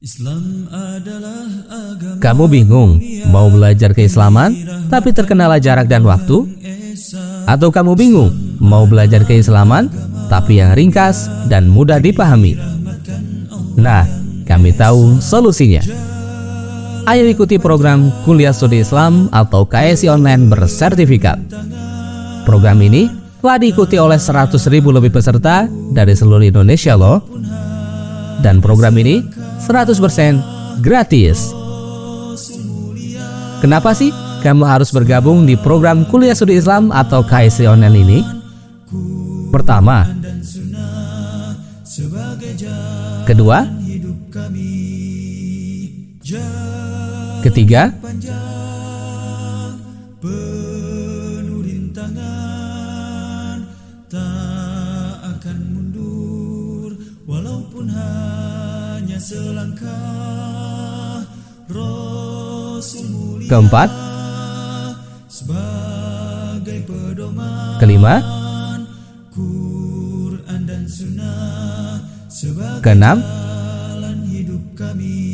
Islam adalah agama. Kamu bingung mau belajar keislaman tapi terkendala jarak dan waktu? Atau kamu bingung mau belajar keislaman tapi yang ringkas dan mudah dipahami? Nah, kami tahu solusinya. Ayo ikuti program Kuliah Studi Islam atau KSI Online bersertifikat. Program ini telah diikuti oleh 100.000 lebih peserta dari seluruh Indonesia loh. Dan program ini 100% gratis. Kenapa sih kamu harus bergabung di program Kuliah Studi Islam atau KSI Online ini? Pertama, kedua, ketiga, walaupun hanya selangkah. Rasul mulia keempat, sebagai pedoman, kelima, Quran dan Sunnah sebagai keenam, jalan hidup kami.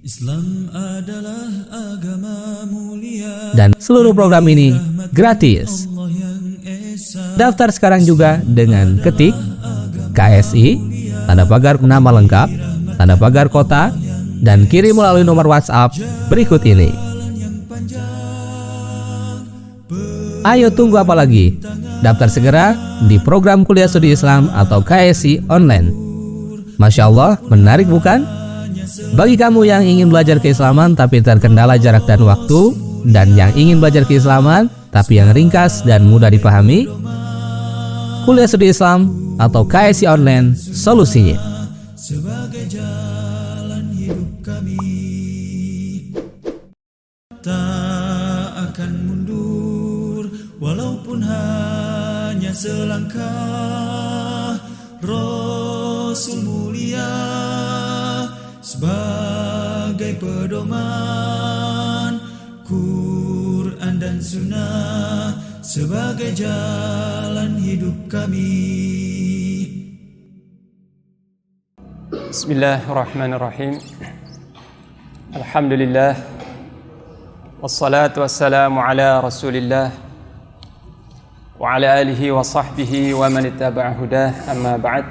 Islam adalah agama mulia. dan seluruh program ini gratis. Allah yang esa. Daftar sekarang juga dengan ketik KSI, tanda pagar nama lengkap, tanda pagar kota, dan kirim melalui nomor WhatsApp berikut ini. Ayo tunggu apa lagi? Daftar segera di program Kuliah Studi Islam atau KSI Online. Masya Allah, menarik bukan? Bagi kamu yang ingin belajar keislaman tapi terkendala jarak dan waktu, dan yang ingin belajar keislaman tapi yang ringkas dan mudah dipahami, Kuliah Studi Islam atau KSI Online solusinya. Sebagai jalan hidup kami, tak akan mundur walaupun hanya selangkah. Rasul mulia sebagai pedoman, Quran dan Sunnah sebagai jalan hidup kami. Bismillahirrahmanirrahim. Alhamdulillah. Wassalatu wassalamu ala Rasulillah wa ala alihi wa sahbihi wa man ittaba'a hudah. Amma ba'd.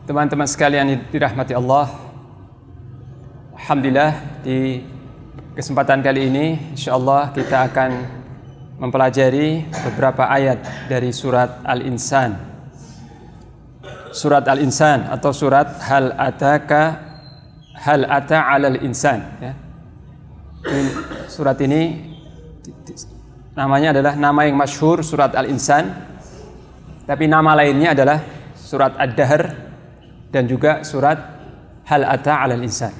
Teman-teman sekalian yang dirahmati Allah, alhamdulillah di kesempatan kali ini insyaallah kita akan mempelajari beberapa ayat dari surat Al-Insan. Surat Al-Insan atau surat Hal Ata 'alal Insan ya. Surat ini namanya adalah nama yang masyhur surat Al-Insan, tapi nama lainnya adalah surat Ad-Dahr dan juga surat Hal Ata 'alal Insan.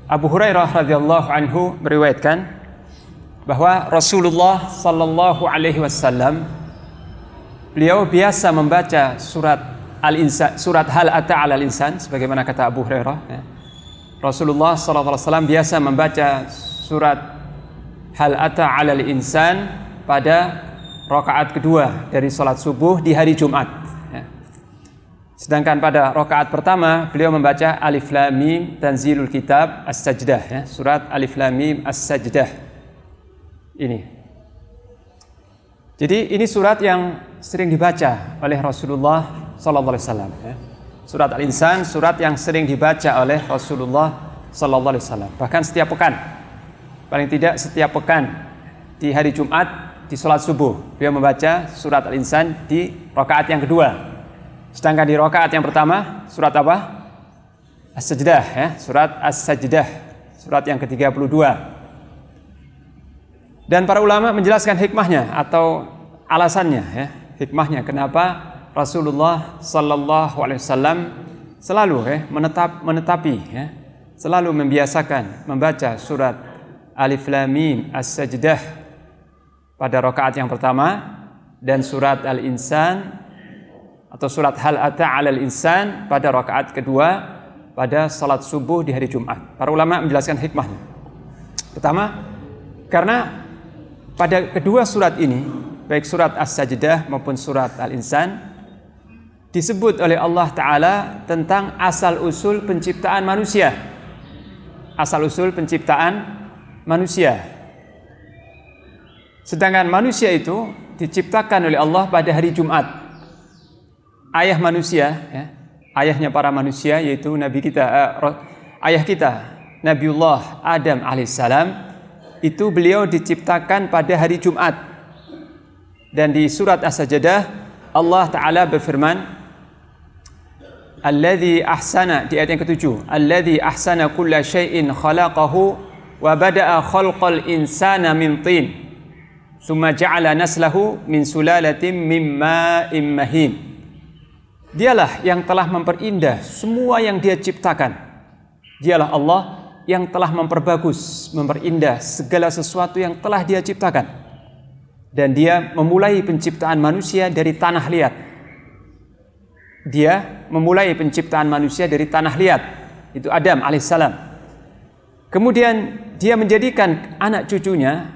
Abu Hurairah radhiyallahu anhu meriwayatkan bahwa Rasulullah sallallahu alaihi wasallam beliau biasa membaca surat Al-Insan, surat Hal Ata 'alal Insan, sebagaimana kata Abu Hurairah ya. Rasulullah sallallahu alaihi wasallam biasa membaca surat Hal Ata 'alal Insan pada rakaat kedua dari salat subuh di hari Jumat ya. Sedangkan pada rakaat pertama beliau membaca Alif Lam Mim Tanzilul Kitab As-Sajdah ya, surat Alif Lam Mim As-Sajdah ini. Jadi ini surat yang sering dibaca oleh Rasulullah sallallahu alaihi wasallam ya. Surat Al-Insan surat yang sering dibaca oleh Rasulullah sallallahu alaihi wasallam. Bahkan setiap pekan. Paling tidak setiap pekan di hari Jumat di salat subuh beliau membaca surat Al-Insan di rakaat yang kedua. Sedangkan di rakaat yang pertama surat apa? As-Sajdah ya, surat As-Sajdah, surat yang ke-32. Dan para ulama menjelaskan hikmahnya atau alasannya ya, hikmahnya kenapa Rasulullah sallallahu alaihi wasallam selalu menetapi ya, selalu membiasakan membaca surat Alif Lam Mim As-Sajdah pada rakaat yang pertama dan surat Al-Insan atau surat Hal Ata 'alal Insan pada rakaat kedua pada salat subuh di hari Jumat. Para ulama menjelaskan hikmahnya. Pertama, karena pada kedua surat ini, baik surat As-Sajdah maupun surat Al-Insan, disebut oleh Allah Ta'ala tentang asal-usul penciptaan manusia. Asal-usul penciptaan manusia. Sedangkan manusia itu diciptakan oleh Allah pada hari Jumat. Ayah manusia, ya, ayahnya para manusia yaitu ayah kita, Nabiullah Adam alaihissalam, itu beliau diciptakan pada hari Jumat. Dan di surat As-Sajdah Allah Ta'ala berfirman, Alladzi ahsana, di ayat yang ke-7, Alladzi ahsana kulla syai'in khalaqahu wa bada'a khalqal insana min tin thumma ja'ala naslahu min sulalatin min ma'in mahin. Dialah yang telah memperindah semua yang Dia ciptakan. Dialah Allah yang telah memperbagus, memperindah segala sesuatu yang telah Dia ciptakan. Dan Dia memulai penciptaan manusia dari tanah liat. Dia memulai penciptaan manusia dari tanah liat, itu Adam alaihissalam. Kemudian Dia menjadikan anak cucunya,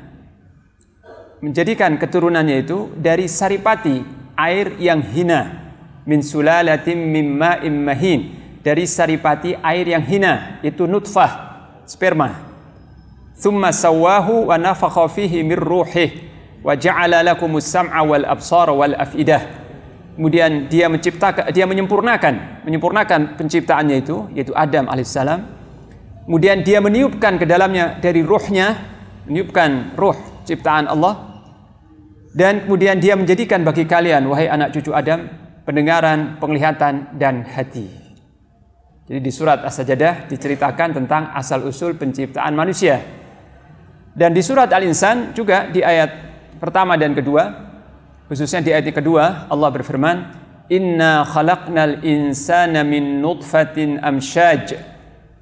menjadikan keturunannya itu dari saripati, air yang hina, min sulalatin min ma'in mahin, dari saripati air yang hina, itu nutfah, sperma. Thumma sawwahu wa nafakha fihi min ruhih wa ja'ala lakumus sam'a wal absara wal afidah. Kemudian Dia menyempurnakan penciptaannya itu, yaitu Adam alaihissalam. Kemudian Dia meniupkan ke dalamnya dari ruhnya, meniupkan ruh ciptaan Allah. Dan kemudian Dia menjadikan bagi kalian, wahai anak cucu Adam, pendengaran, penglihatan, dan hati. Jadi di surat As-Sajdah diceritakan tentang asal-usul penciptaan manusia. Dan di surat Al-Insan juga di ayat pertama dan kedua, khususnya di ayat kedua, Allah berfirman, Inna khalaqnal insana min nutfatin amsyaj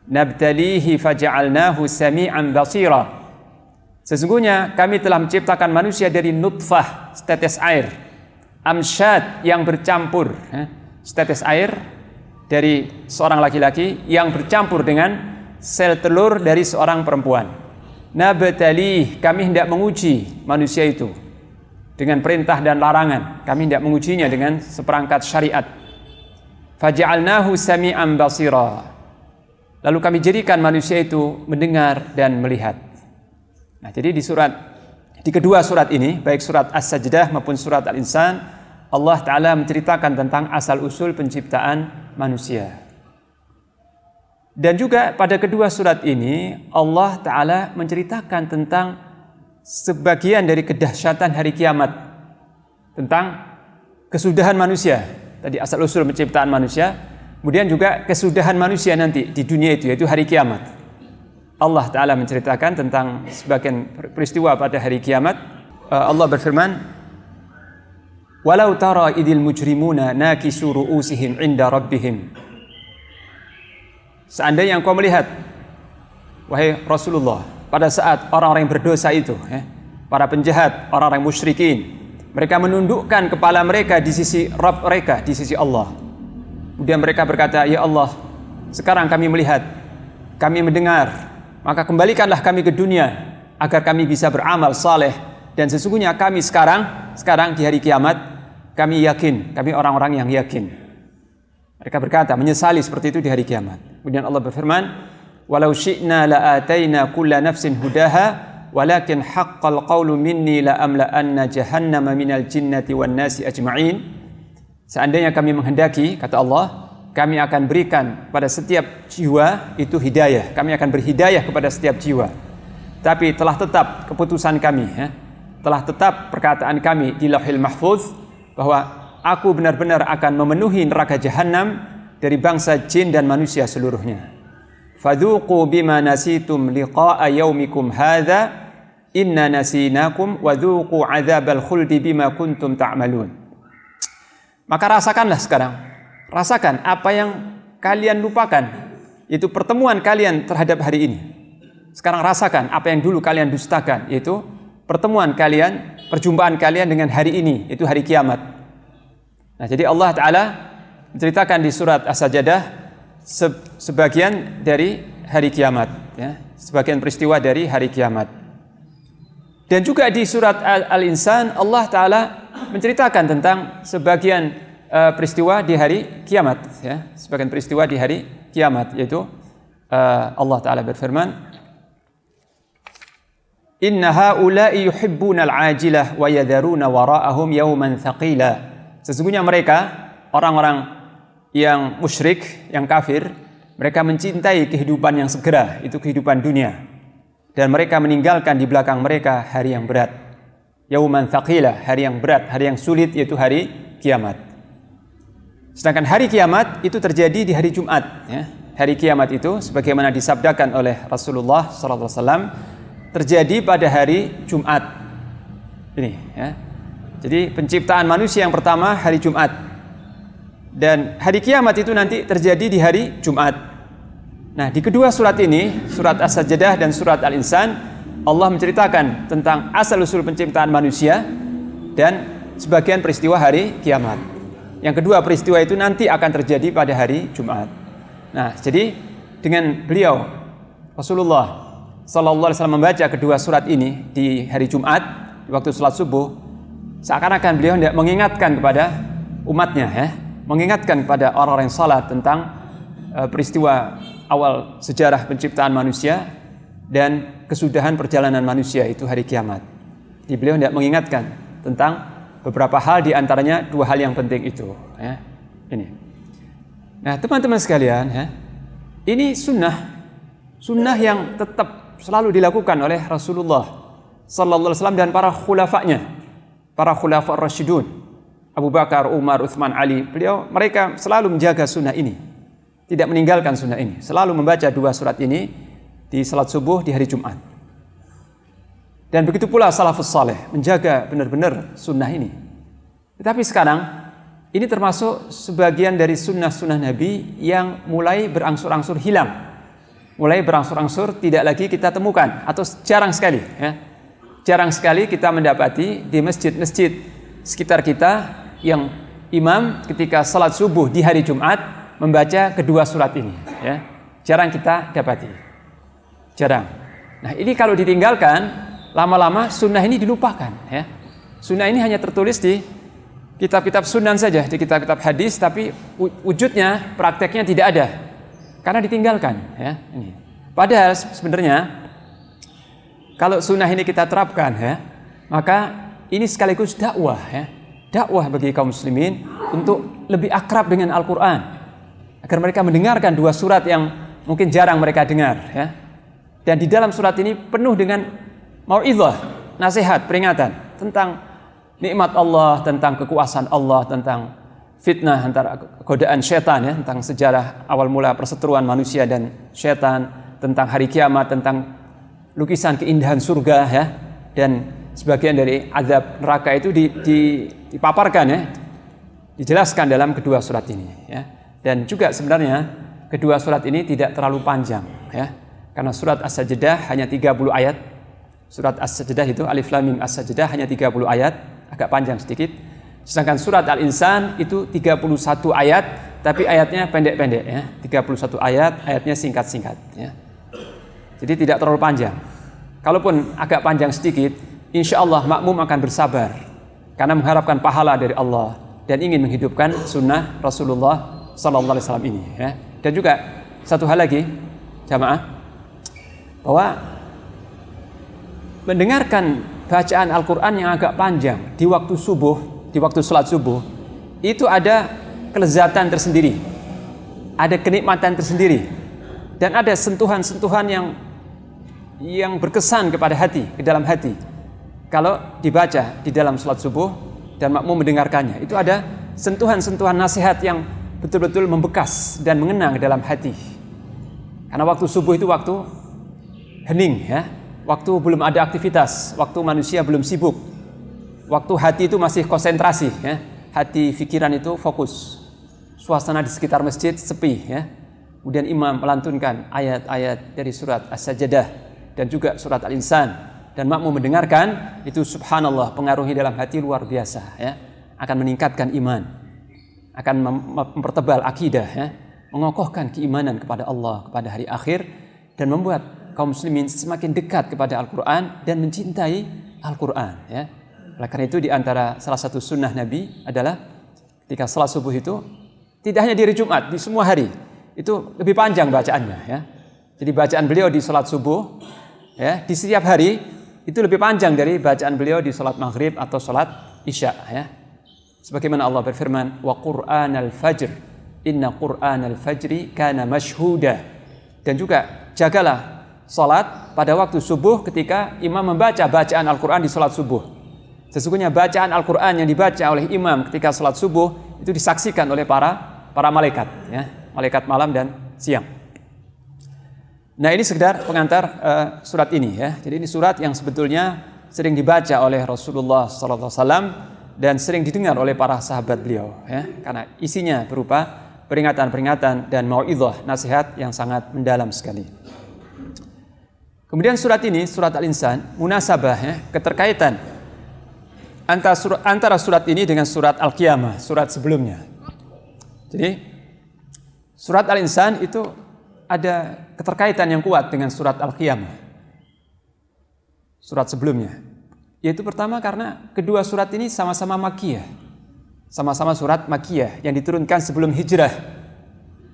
nabtalihi faja'alnahu sami'an basira. Sesungguhnya kami telah menciptakan manusia dari nutfah, setetes air, amsyad yang bercampur, setetes air dari seorang laki-laki yang bercampur dengan sel telur dari seorang perempuan. Nabtalih, kami hendak menguji manusia itu dengan perintah dan larangan. Kami hendak mengujinya dengan seperangkat syariat. Faja'alnahu sami'an basira. Lalu kami jadikan manusia itu mendengar dan melihat. Nah, jadi di kedua surat ini, baik surat As-Sajdah maupun surat Al-Insan, Allah Ta'ala menceritakan tentang asal-usul penciptaan manusia. Dan juga pada kedua surat ini, Allah Ta'ala menceritakan tentang sebagian dari kedahsyatan hari kiamat, tentang kesudahan manusia. Tadi asal-usul penciptaan manusia, kemudian juga kesudahan manusia nanti di dunia itu, yaitu hari kiamat. Allah Ta'ala menceritakan tentang sebagian peristiwa pada hari kiamat. Allah berfirman, Walau tara idil mujrimuna nakisu ru'usihim inda rabbihim. Seandainya engkau melihat, wahai Rasulullah, pada saat orang-orang yang berdosa itu, para penjahat, orang-orang musyrikin, mereka menundukkan kepala mereka di sisi Rabb mereka, di sisi Allah. Kemudian mereka berkata, Ya Allah, sekarang kami melihat, kami mendengar, maka kembalikanlah kami ke dunia agar kami bisa beramal saleh. Dan sesungguhnya kami sekarang di hari kiamat, kami yakin, kami orang-orang yang yakin. Mereka berkata, menyesali seperti itu di hari kiamat. Kemudian Allah berfirman, Walau syi'na la'ataina kulla nafsin hudaha walakin haqqal qawlu minni la'amla'anna jahannama minal jinnati wan nasi ajma'in. Seandainya kami menghendaki, kata Allah, kami akan berikan pada setiap jiwa itu hidayah. Kami akan berhidayah kepada setiap jiwa. Tapi telah tetap keputusan kami, telah tetap perkataan kami di Lauhil Mahfuz, bahwa aku benar-benar akan memenuhi neraka Jahannam dari bangsa jin dan manusia seluruhnya. Fadhuqu bima nasitum liqa'a yaumikum hadza inna nasinakum wa dhuqu adzabal khuldi bima kuntum ta'malun. Maka rasakanlah sekarang, rasakan apa yang kalian lupakan, yaitu pertemuan kalian terhadap hari ini. Sekarang rasakan apa yang dulu kalian dustakan, yaitu pertemuan kalian, perjumpaan kalian dengan hari ini, yaitu hari kiamat. Nah, jadi Allah Ta'ala menceritakan di surat As-Sajdah sebagian dari hari kiamat, sebagian peristiwa dari hari kiamat. Dan juga di surat Al-Insan Allah Ta'ala menceritakan tentang sebagian peristiwa di hari kiamat, ya. Sebagian peristiwa di hari kiamat, yaitu Allah Ta'ala berfirman, Inna haula'i yuhibbuna al-ajilah wa yadharuna wara'ahum yawman thaqila. Sesungguhnya mereka, orang-orang yang musyrik, yang kafir, mereka mencintai kehidupan yang segera, itu kehidupan dunia. Dan mereka meninggalkan di belakang mereka hari yang berat. Yauman thaqila, hari yang berat, hari yang sulit, yaitu hari kiamat. Sedangkan hari kiamat itu terjadi di hari Jumat. Ya. Hari kiamat itu, sebagaimana disabdakan oleh Rasulullah SAW, terjadi pada hari Jumat. Ini, ya. Jadi penciptaan manusia yang pertama hari Jumat. Dan hari kiamat itu nanti terjadi di hari Jumat. Nah, di kedua surat ini, surat As-Sajdah dan surat Al-Insan, Allah menceritakan tentang asal-usul penciptaan manusia dan sebagian peristiwa hari kiamat. Yang kedua peristiwa itu nanti akan terjadi pada hari Jumat. Nah, jadi dengan beliau Rasulullah sallallahu alaihi wasallam membaca kedua surat ini di hari Jumat, di waktu salat subuh, seakan-akan beliau hendak mengingatkan kepada umatnya, ya, mengingatkan kepada orang-orang yang salat tentang peristiwa awal sejarah penciptaan manusia dan kesudahan perjalanan manusia, itu hari kiamat. Jadi beliau hendak mengingatkan tentang beberapa hal, di antaranya dua hal yang penting itu, ya. Ini. Nah, teman-teman sekalian, ya, ini sunnah yang tetap selalu dilakukan oleh Rasulullah sallallahu alaihi wasallam dan para khulafanya, para khulafa ar-rasyidun, Abu Bakar, Umar, Utsman, Ali. Mereka selalu menjaga sunnah ini, tidak meninggalkan sunnah ini, selalu membaca dua surat ini di salat subuh di hari Jumat. Dan begitu pula salafus saleh menjaga benar-benar sunnah ini. Tetapi sekarang ini termasuk sebagian dari sunnah-sunnah Nabi yang mulai berangsur-angsur hilang, mulai berangsur-angsur tidak lagi kita temukan, atau jarang sekali, ya. Jarang sekali kita mendapati di masjid-masjid sekitar kita yang imam ketika salat subuh di hari Jumat membaca kedua surat ini, ya. Jarang kita dapati, jarang. Nah, ini kalau ditinggalkan, lama-lama sunnah ini dilupakan, ya. Sunnah ini hanya tertulis di kitab-kitab sunan saja, di kitab-kitab hadis, tapi wujudnya, prakteknya tidak ada karena ditinggalkan, ya. Ini. Padahal sebenarnya kalau sunnah ini kita terapkan, ya, maka ini sekaligus dakwah, ya. Dakwah bagi kaum muslimin untuk lebih akrab dengan Al-Quran, agar mereka mendengarkan dua surat yang mungkin jarang mereka dengar, ya. Dan di dalam surat ini penuh dengan mau'izah, nasihat, peringatan tentang nikmat Allah, tentang kekuasaan Allah, tentang fitnah antara godaan syaitan, ya, tentang sejarah awal mula perseteruan manusia dan syaitan, tentang hari kiamat, tentang lukisan keindahan surga, ya, dan sebagian dari azab neraka itu dipaparkan, ya, dijelaskan dalam kedua surat ini, ya. Dan juga sebenarnya kedua surat ini tidak terlalu panjang, ya, karena surat As-Sajdah hanya 30 ayat. Surat As-Sajdah itu Alif Lam Mim As-Sajdah hanya 30 ayat, agak panjang sedikit. Sedangkan surat Al-Insan itu 31 ayat, tapi ayatnya pendek-pendek, ya. 31 ayat, ayatnya singkat-singkat, ya. Jadi tidak terlalu panjang. Kalaupun agak panjang sedikit, insya Allah makmum akan bersabar karena mengharapkan pahala dari Allah dan ingin menghidupkan sunnah Rasulullah sallallahu alaihi wasallam ini, ya. Dan juga satu hal lagi, jamaah, bahwa mendengarkan bacaan Al-Quran yang agak panjang di waktu subuh, di waktu sholat subuh, itu ada kelezatan tersendiri, ada kenikmatan tersendiri, dan ada sentuhan-sentuhan yang berkesan kepada hati, ke dalam hati. Kalau dibaca di dalam sholat subuh dan makmum mendengarkannya, itu ada sentuhan-sentuhan nasihat yang betul-betul membekas dan mengenang ke dalam hati. Karena waktu subuh itu waktu hening, ya. Waktu belum ada aktivitas, waktu manusia belum sibuk, waktu hati itu masih konsentrasi, ya. Hati, pikiran itu fokus. Suasana di sekitar masjid sepi, ya. Kemudian imam melantunkan ayat-ayat dari surat As-Sajdah dan juga surat Al-Insan, dan makmum mendengarkan, itu subhanallah, pengaruhnya dalam hati luar biasa, ya. Akan meningkatkan iman, akan mempertebal akidah, ya. Mengokohkan keimanan kepada Allah, kepada hari akhir, dan membuat kaum muslimin semakin dekat kepada Al-Quran dan mencintai Al-Quran, ya. Oleh karena itu di antara salah satu sunnah Nabi adalah ketika salat subuh itu tidak hanya di hari Jumat, di semua hari itu lebih panjang bacaannya ya. Jadi bacaan beliau di salat subuh ya, di setiap hari itu lebih panjang dari bacaan beliau di salat maghrib atau salat isya ya. Sebagaimana Allah berfirman, wa Qur'anal fajr, inna Qur'anal fajri kana mashhuda. Dan juga jagalah salat pada waktu subuh ketika imam membaca bacaan Al-Quran di salat subuh. Sesungguhnya bacaan Al-Quran yang dibaca oleh imam ketika salat subuh itu disaksikan oleh para malaikat ya, malaikat malam dan siang. Nah, ini sekedar pengantar surat ini ya. Jadi ini surat yang sebetulnya sering dibaca oleh Rasulullah SAW dan sering didengar oleh para sahabat beliau ya, karena isinya berupa peringatan-peringatan dan mau'izah, nasihat yang sangat mendalam sekali. Kemudian surat ini, surat Al-Insan, munasabah ya, keterkaitan antara surat ini dengan surat Al-Qiyamah, surat sebelumnya. Jadi surat Al-Insan itu ada keterkaitan yang kuat dengan surat Al-Qiyamah, surat sebelumnya. Yaitu pertama karena kedua surat ini sama-sama Makkiyah, sama-sama surat Makkiyah yang diturunkan sebelum hijrah.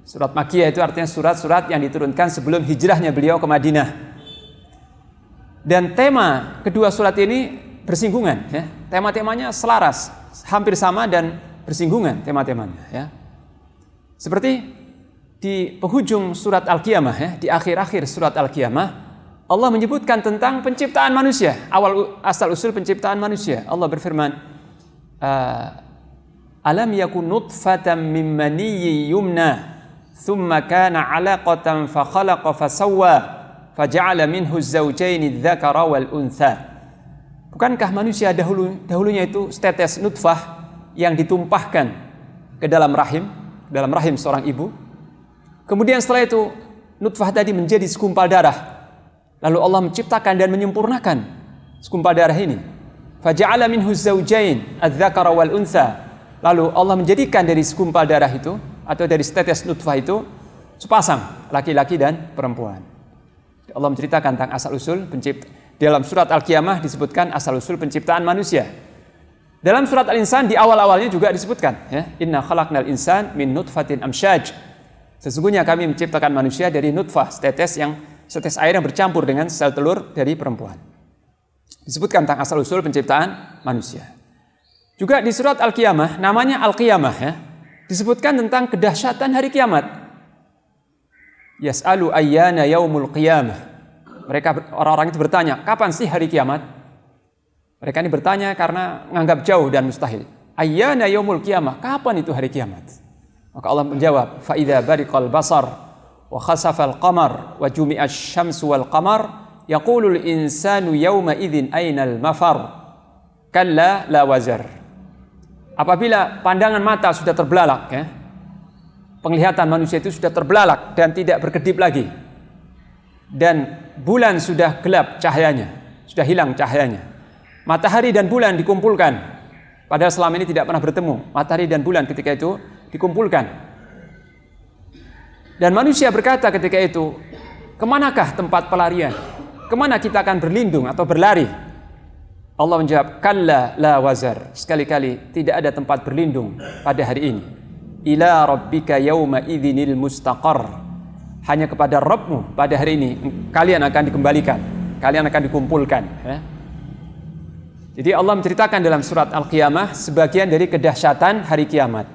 Surat Makkiyah itu artinya surat-surat yang diturunkan sebelum hijrahnya beliau ke Madinah. Dan tema kedua surat ini bersinggungan ya. Tema-temanya selaras, hampir sama dan bersinggungan tema-temanya ya. Seperti di penghujung surat Al-Qiyamah ya, di akhir-akhir surat Al-Qiyamah Allah menyebutkan tentang penciptaan manusia, asal usul penciptaan manusia. Allah berfirman, alam yakun nutfatan min maniyyin yumna thumma kana 'alaqatan fa khalaqa fa sawwa fa ja'ala minhu az-zawjayn adh-dhakara wal untha. Bukankah manusia dahulunya itu setetes nutfah yang ditumpahkan ke dalam rahim seorang ibu. Kemudian setelah itu nutfah tadi menjadi segumpal darah. Lalu Allah menciptakan dan menyempurnakan segumpal darah ini. Faja'ala minhu az-zawjayn adz-dzakara wal untha. Lalu Allah menjadikan dari segumpal darah itu atau dari setetes nutfah itu sepasang laki-laki dan perempuan. Allah menceritakan tentang asal usul penciptaan. Dalam surat Al-Qiyamah disebutkan asal-usul penciptaan manusia. Dalam surat Al-Insan di awal-awalnya juga disebutkan ya, inna khalaqnal insan min nutfatin amsyaj. Sesungguhnya kami menciptakan manusia dari nutfah, setetes air yang bercampur dengan sel telur dari perempuan. Disebutkan tentang asal-usul penciptaan manusia. Juga di surat Al-Qiyamah, namanya Al-Qiyamah ya, disebutkan tentang kedahsyatan hari kiamat. Yas'alu ayyana yaumul qiyamah. Mereka orang-orang itu bertanya, kapan sih hari kiamat? Mereka ini bertanya karena menganggap jauh dan mustahil. Ayyana yaumul qiyamah, kapan itu hari kiamat? Maka Allah menjawab, fa idza bariqal basar wa khasafal qamar wa jumi'asy syamsu wal qamar yaqulul insanu yawma idzin ainal mafar kalla la wazar. Apabila pandangan mata sudah terbelalak ya, penglihatan manusia itu sudah terbelalak dan tidak berkedip lagi, dan bulan sudah gelap cahayanya, sudah hilang cahayanya. Matahari dan bulan dikumpulkan, padahal selama ini tidak pernah bertemu. Matahari dan bulan ketika itu dikumpulkan. Dan manusia berkata ketika itu, kemanakah tempat pelarian? Kemana kita akan berlindung atau berlari? Allah menjawab, kalla la wazar. Sekali-kali tidak ada tempat berlindung pada hari ini. Ila rabbika yawma idzinil mustaqar. Hanya kepada Rabbmu pada hari ini kalian akan dikembalikan, kalian akan dikumpulkan ya. Jadi Allah menceritakan dalam surat Al-Qiyamah sebagian dari kedahsyatan hari kiamat.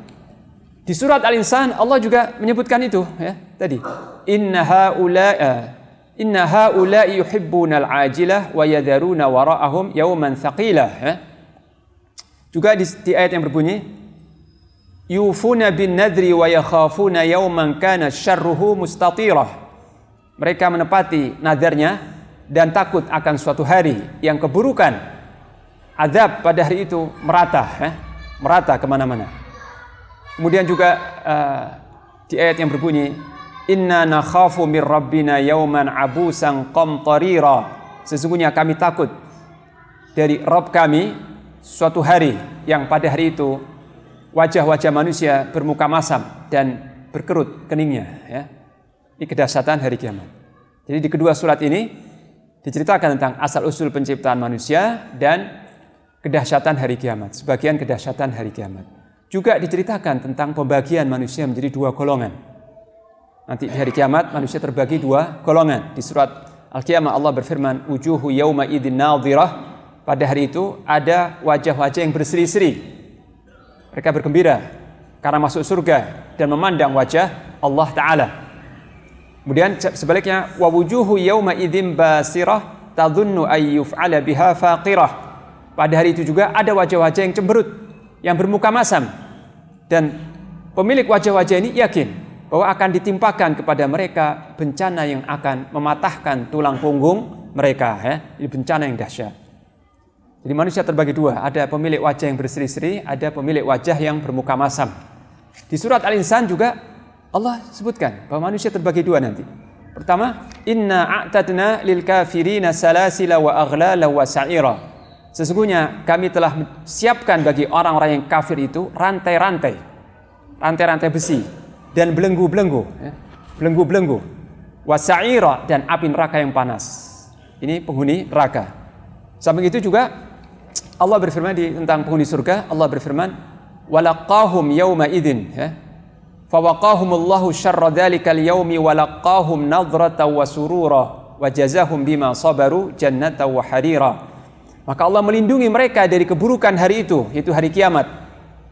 Di surat Al-Insan Allah juga menyebutkan itu ya, tadi inna haula'i yuhibbunal ajilah wa yadharuna wara'ahum yawman thaqilah ya. Juga di ayat yang berbunyi yufuna bin nadri wa yakhafuna yawman kana syarruhu mustatirah. Mereka menepati nadarnya dan takut akan suatu hari yang keburukan azab pada hari itu merata kemana-mana. Kemudian juga di ayat yang berbunyi inna nakhafu mir rabbina yawman abusan qamtarira. Sesungguhnya kami takut dari Rabb kami suatu hari yang pada hari itu wajah-wajah manusia bermuka masam dan berkerut keningnya ya. Ini kedahsyatan hari kiamat. Jadi di kedua surat ini diceritakan tentang asal-usul penciptaan manusia dan kedahsyatan hari kiamat, sebagian kedahsyatan hari kiamat. juga diceritakan tentang pembagian manusia menjadi dua golongan. Nanti di hari kiamat manusia terbagi dua golongan. Di surat Al-Qiyamah Allah berfirman, wujuhu yawma idzin nadhirah. Pada hari itu ada wajah-wajah yang berseri-seri. Mereka bergembira karena masuk surga dan memandang wajah Allah Ta'ala. Kemudian sebaliknya, wa wujuhu yawma idzin basirah tadhunnu ay yuf'ala biha faqirah. Pada hari itu juga ada wajah-wajah yang cemberut, yang bermuka masam, dan pemilik wajah-wajah ini yakin bahwa akan ditimpakan kepada mereka bencana yang akan mematahkan tulang punggung mereka. Ini bencana yang dahsyat. Jadi manusia terbagi dua, ada pemilik wajah yang berseri-seri, ada pemilik wajah yang bermuka masam. Di surat Al-Insan juga Allah sebutkan bahwa manusia terbagi dua nanti. Pertama, inna a'tadna lil kafirina salasila wa aghlala wa sa'ira. Sesungguhnya kami telah siapkan bagi orang-orang yang kafir itu rantai-rantai besi dan belenggu-belenggu, belenggu-belenggu, wa sa'ira, dan api neraka yang panas. Ini penghuni neraka. Samping itu juga Allah berfirman tentang penghuni surga, Allah berfirman, walaqahum yawma idzin, fawaqahumullahu syarra dzalikal yaumi walaqahum nadrata wa surura wa jazahum bima sabaru jannata wa harira. Maka Allah melindungi mereka dari keburukan hari itu, yaitu hari kiamat,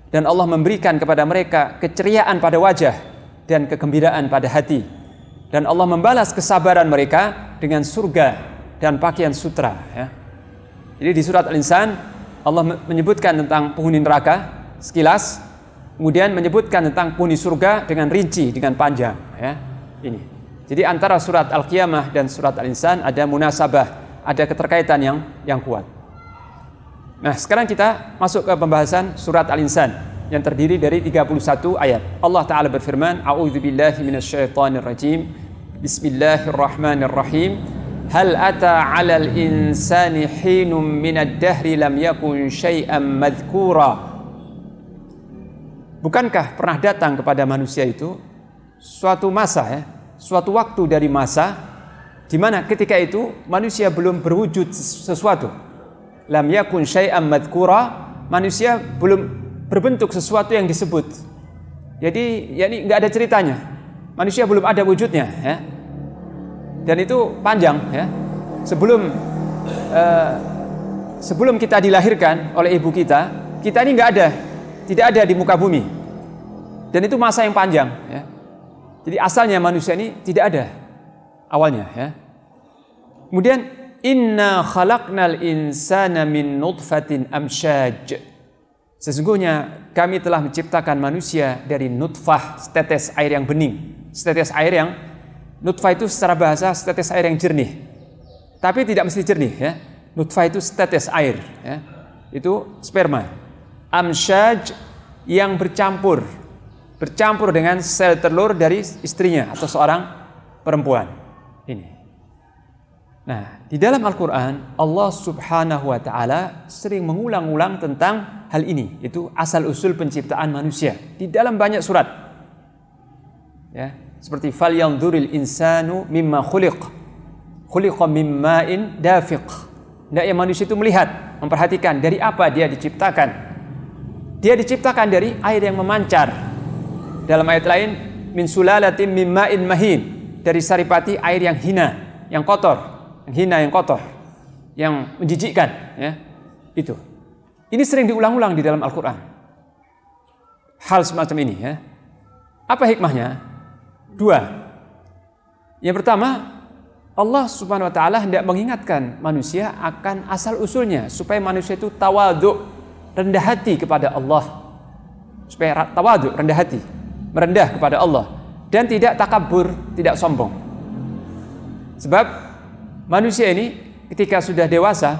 dan Allah memberikan kepada mereka keceriaan pada wajah dan kegembiraan pada hati, dan Allah membalas kesabaran mereka dengan surga dan pakaian sutra. Jadi di surat Al-Insan Allah menyebutkan tentang penghuni neraka sekilas, kemudian menyebutkan tentang penghuni surga dengan rinci, dengan panjang. Ini. Jadi antara surat Al-Qiyamah dan surat Al-Insan ada munasabah, ada keterkaitan yang kuat. Nah, sekarang kita masuk ke pembahasan surat Al-Insan yang terdiri dari 31 ayat. Allah Ta'ala berfirman, a'udzubillahi minasyaitonir rajim. Bismillahirrahmanirrahim. Hal ata 'alal insani hinum minad dahri lam yakun syai'an madhkura. Bukankah pernah datang kepada manusia itu suatu masa, suatu waktu dari masa di mana ketika itu manusia belum berwujud sesuatu. Lam yakun syai'an madhkura, manusia belum berbentuk sesuatu yang disebut. Jadi enggak ada ceritanya. Manusia belum ada wujudnya, Dan itu panjang, Sebelum kita dilahirkan oleh ibu kita ini tidak ada di muka bumi. Dan itu masa yang panjang, Jadi asalnya manusia ini tidak ada awalnya, Kemudian inna khalaqnal insana min nutfatin amsyaj. Sesungguhnya kami telah menciptakan manusia dari nutfah, setetes air yang bening, setetes air yang nutfah itu secara bahasa setetes air yang jernih, tapi tidak mesti jernih, Nutfah itu setetes air, itu sperma. Amsyaj yang bercampur dengan sel telur dari istrinya atau seorang perempuan. Ini. Nah, di dalam Al-Quran Allah Subhanahu Wa Taala sering mengulang-ulang tentang hal ini, itu asal usul penciptaan manusia di dalam banyak surat. Seperti falyanzuril insanu mimma khuliqa min ma'in dafiq. Hendaknya manusia itu melihat, memperhatikan dari apa dia diciptakan. Dia diciptakan dari air yang memancar. Dalam ayat lain, min sulalatin min ma'in mahin, dari saripati air yang hina, yang kotor, yang menjijikkan, Itu. Ini sering diulang-ulang di dalam Al-Qur'an. Hal semacam ini, Apa hikmahnya? 2. Yang pertama, Allah Subhanahu wa taala hendak mengingatkan manusia akan asal usulnya supaya manusia itu tawadhu, rendah hati kepada Allah. Supaya tawadhu, rendah hati, merendah kepada Allah dan tidak takabur, tidak sombong. Sebab manusia ini ketika sudah dewasa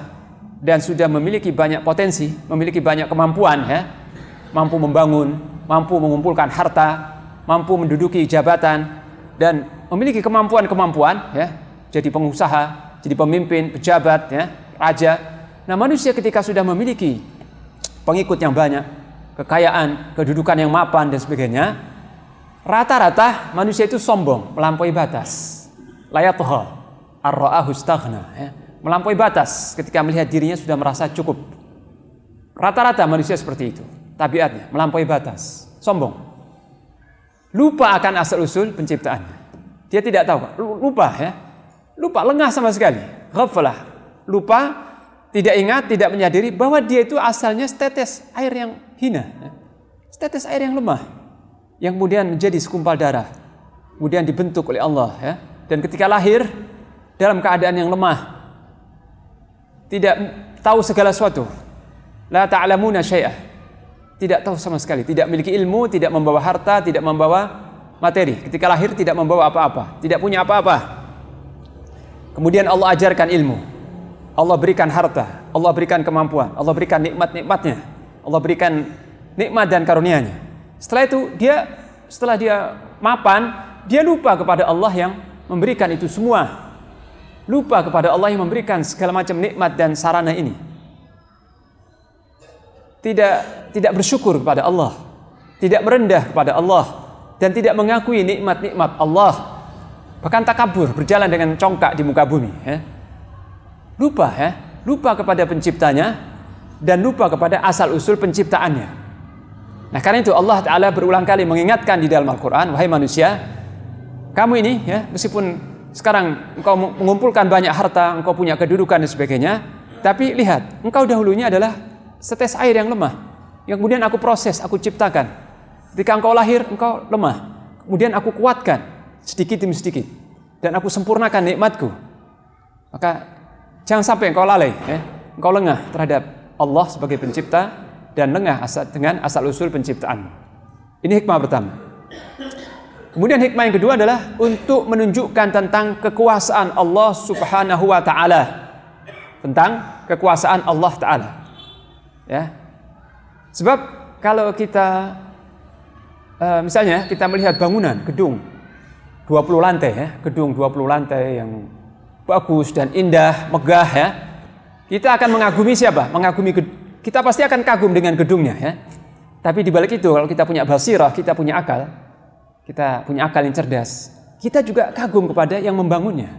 dan sudah memiliki banyak potensi, memiliki banyak kemampuan, mampu membangun, mampu mengumpulkan harta, mampu menduduki jabatan, dan memiliki kemampuan-kemampuan, jadi pengusaha, jadi pemimpin, pejabat, raja. Nah, manusia ketika sudah memiliki pengikut yang banyak, kekayaan, kedudukan yang mapan dan sebagainya, rata-rata manusia itu sombong, melampaui batas. Layatuha ar-ra'ahu istaghna, melampaui batas ketika melihat dirinya sudah merasa cukup. Rata-rata manusia seperti itu. tabiatnya, melampaui batas, sombong. Lupa akan asal-usul penciptaannya. Dia tidak tahu, lupa ya. Lupa, lengah sama sekali. Ghaflah, lupa, tidak ingat, tidak menyadari bahwa dia itu asalnya setetes air yang hina, setetes air yang lemah, yang kemudian menjadi segumpal darah, kemudian dibentuk oleh Allah ya. Dan ketika lahir dalam keadaan yang lemah, tidak tahu segala sesuatu, la ta'lamuna syai'ah, tidak tahu sama sekali, tidak memiliki ilmu, tidak membawa harta, tidak membawa materi. Ketika lahir tidak membawa apa-apa, tidak punya apa-apa. Kemudian Allah ajarkan ilmu, Allah berikan harta, Allah berikan kemampuan, Allah berikan nikmat-nikmatnya, Allah berikan nikmat dan karunia-Nya. Setelah itu setelah dia mapan, dia lupa kepada Allah yang memberikan itu semua. Lupa kepada Allah yang memberikan segala macam nikmat dan sarana ini. Tidak bersyukur kepada Allah, tidak merendah kepada Allah, dan tidak mengakui nikmat-nikmat Allah. Bahkan takabur, berjalan dengan congkak di muka bumi ya. Lupa kepada penciptanya dan lupa kepada asal-usul penciptaannya. Nah, karena itu Allah Ta'ala berulang kali mengingatkan di dalam Al-Quran, wahai manusia, kamu ini ya, meskipun sekarang engkau mengumpulkan banyak harta, engkau punya kedudukan dan sebagainya, tapi lihat, engkau dahulunya adalah setes air yang lemah, yang kemudian aku proses, aku ciptakan. Ketika engkau lahir, engkau lemah, kemudian aku kuatkan sedikit demi sedikit, dan aku sempurnakan nikmatku. Maka jangan sampai engkau lalai ya, engkau lengah terhadap Allah sebagai pencipta dan lengah dengan asal-usul penciptaanmu. Ini hikmah pertama. Kemudian hikmah yang kedua adalah untuk menunjukkan tentang kekuasaan Allah Subhanahu wa Ta'ala, tentang kekuasaan Allah Ta'ala ya. Sebab kalau kita misalnya kita melihat bangunan gedung 20 lantai ya, gedung 20 lantai yang bagus dan indah, megah ya, kita akan mengagumi siapa? Kita pasti akan kagum dengan gedungnya ya. Tapi di balik itu, kalau kita punya basirah, kita punya akal yang cerdas, kita juga kagum kepada yang membangunnya,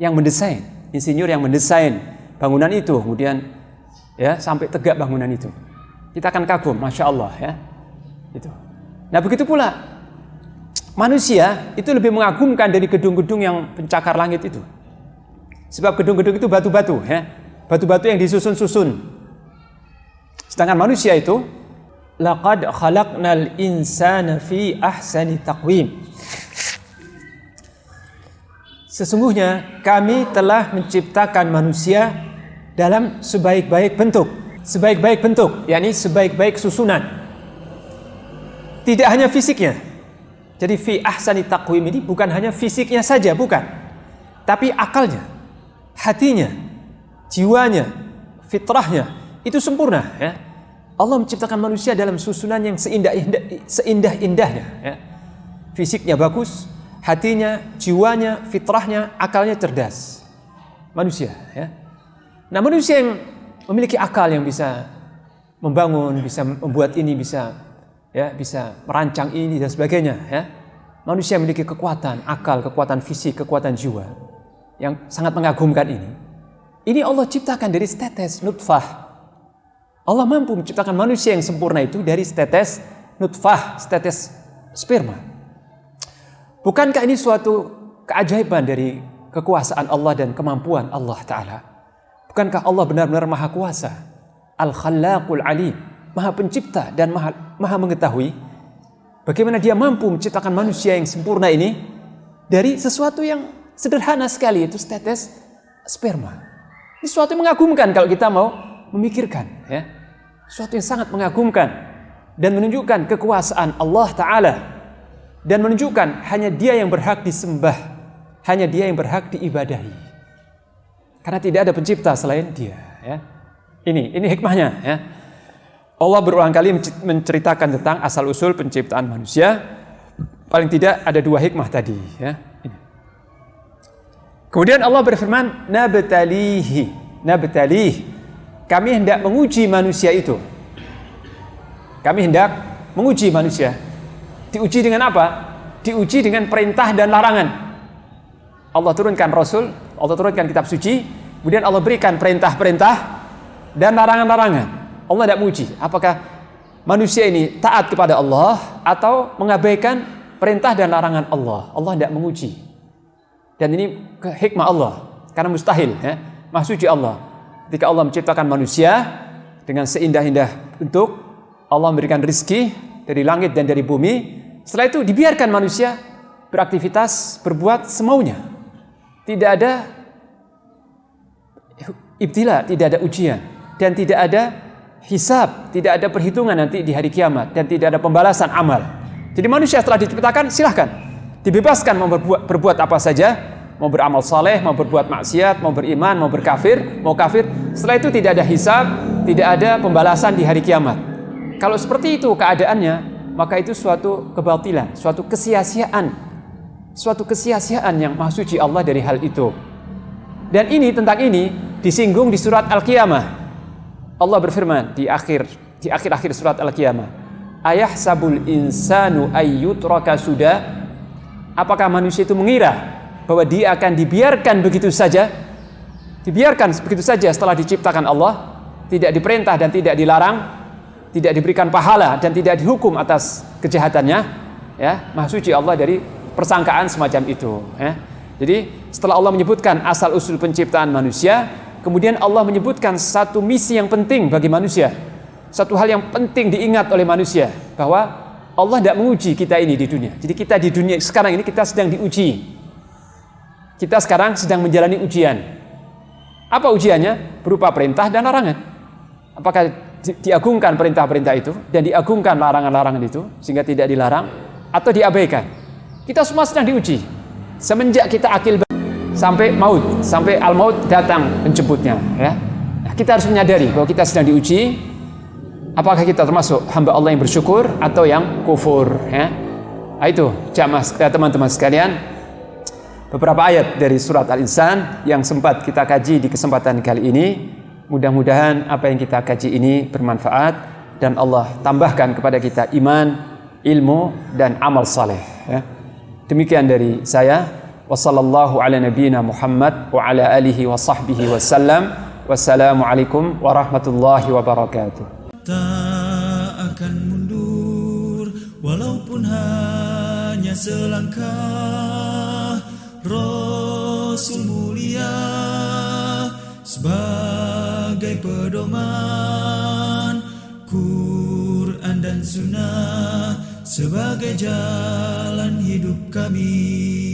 yang mendesain, insinyur yang mendesain bangunan itu, kemudian ya sampai tegak bangunan itu. Kita akan kagum, masya Allah ya. Itu. Nah begitu pula manusia itu lebih mengagumkan dari gedung-gedung yang pencakar langit itu. Sebab gedung-gedung itu batu-batu ya, batu-batu yang disusun-susun. Sedangkan manusia itu laqad khalaqnal insana fi ahsani taqwim. Sesungguhnya kami telah menciptakan manusia dalam sebaik-baik bentuk. Sebaik-baik bentuk, yakni sebaik-baik susunan. Tidak hanya fisiknya. Jadi fi ahsani taqwim ini bukan hanya fisiknya saja, bukan. Tapi akalnya, hatinya, jiwanya, fitrahnya itu sempurna ya. Allah menciptakan manusia dalam susunan yang seindah-indahnya ya. Fisiknya bagus, hatinya, jiwanya, fitrahnya, akalnya cerdas. Manusia ya. Nah, manusia yang memiliki akal yang bisa membangun, bisa membuat ini, bisa merancang ini dan sebagainya ya. Manusia memiliki kekuatan akal, kekuatan fisik, kekuatan jiwa yang sangat mengagumkan ini. Ini Allah ciptakan dari setetes nutfah. Allah mampu menciptakan manusia yang sempurna itu dari setetes nutfah, setetes sperma. Bukankah ini suatu keajaiban dari kekuasaan Allah dan kemampuan Allah Ta'ala? Bukankah Allah benar-benar maha kuasa? Al-Khallaqul Alim, maha pencipta dan maha mengetahui. Bagaimana dia mampu menciptakan manusia yang sempurna ini dari sesuatu yang sederhana sekali, itu setetes sperma. Ini sesuatu yang mengagumkan kalau kita mau memikirkan ya. Sesuatu yang sangat mengagumkan dan menunjukkan kekuasaan Allah Ta'ala, dan menunjukkan hanya Dia yang berhak disembah, hanya Dia yang berhak diibadahi, karena tidak ada pencipta selain Dia ya. Ini hikmahnya ya. Allah berulang kali menceritakan tentang asal-usul penciptaan manusia. Paling tidak ada dua hikmah tadi ya. Ini. Kemudian Allah berfirman, nabtalih, kami hendak menguji manusia itu. Kami hendak menguji manusia. Diuji dengan apa? Diuji dengan perintah dan larangan. Allah turunkan Rasul, Allah turunkan kitab suci, kemudian Allah berikan perintah-perintah dan larangan-larangan. Allah tidak menguji apakah manusia ini taat kepada Allah atau mengabaikan perintah dan larangan Allah. Allah tidak menguji. Dan ini hikmah Allah, karena mustahil, ya, Maha Suci Allah. Ketika Allah menciptakan manusia dengan seindah-indah bentuk, Allah memberikan rizki dari langit dan dari bumi. Setelah itu dibiarkan manusia beraktivitas, berbuat semaunya. Tidak ada ibtila, tidak ada ujian, dan tidak ada hisab, tidak ada perhitungan nanti di hari kiamat, dan tidak ada pembalasan amal. Jadi manusia setelah diciptakan silahkan dibebaskan mau berbuat apa saja, mau beramal saleh, mau berbuat maksiat, mau beriman, mau berkafir, mau kafir. Setelah itu tidak ada hisab, tidak ada pembalasan di hari kiamat. Kalau seperti itu keadaannya, maka itu suatu kebatilan, suatu kesia-siaan yang Maha Suci Allah dari hal itu. Dan ini tentang ini disinggung di surat Al-Qiyamah. Allah berfirman di akhir surat Al-Qiyamah, ayahsabul insanu ayyutraka suda. Apakah manusia itu mengira bahwa dia akan dibiarkan begitu saja? Dibiarkan begitu saja setelah diciptakan Allah, tidak diperintah dan tidak dilarang, tidak diberikan pahala dan tidak dihukum atas kejahatannya, ya. Maha Suci Allah dari persangkaan semacam itu, ya. Jadi setelah Allah menyebutkan asal usul penciptaan manusia, kemudian Allah menyebutkan satu misi yang penting bagi manusia, satu hal yang penting diingat oleh manusia, bahwa Allah tidak menguji kita ini di dunia. Jadi kita di dunia sekarang ini kita sedang diuji. Kita sekarang sedang menjalani ujian. Apa ujiannya? Berupa perintah dan larangan. Apakah diagungkan perintah-perintah itu dan diagungkan larangan-larangan itu sehingga tidak dilarang, atau diabaikan? Kita semua sedang diuji. Semenjak kita akil sampai maut, sampai al-maut datang menjemputnya, ya. Nah, kita harus menyadari bahwa kita sedang diuji. Apakah kita termasuk hamba Allah yang bersyukur atau yang kufur, ya? Nah, itu jamaah teman-teman sekalian, beberapa ayat dari surat Al-Insan yang sempat kita kaji di kesempatan kali ini. Mudah-mudahan apa yang kita kaji ini bermanfaat dan Allah tambahkan kepada kita iman, ilmu dan amal saleh, ya. Demikian dari saya. Wassallallahu ala nabiyyina Muhammad wa ala alihi wa sahbihi wasallam. Wassalamualaikum warahmatullahi wabarakatuh. Tak akan mundur walaupun hanya selangkah. Rasul mulia sebagai pedoman, Quran dan Sunnah sebagai jalan hidup kami.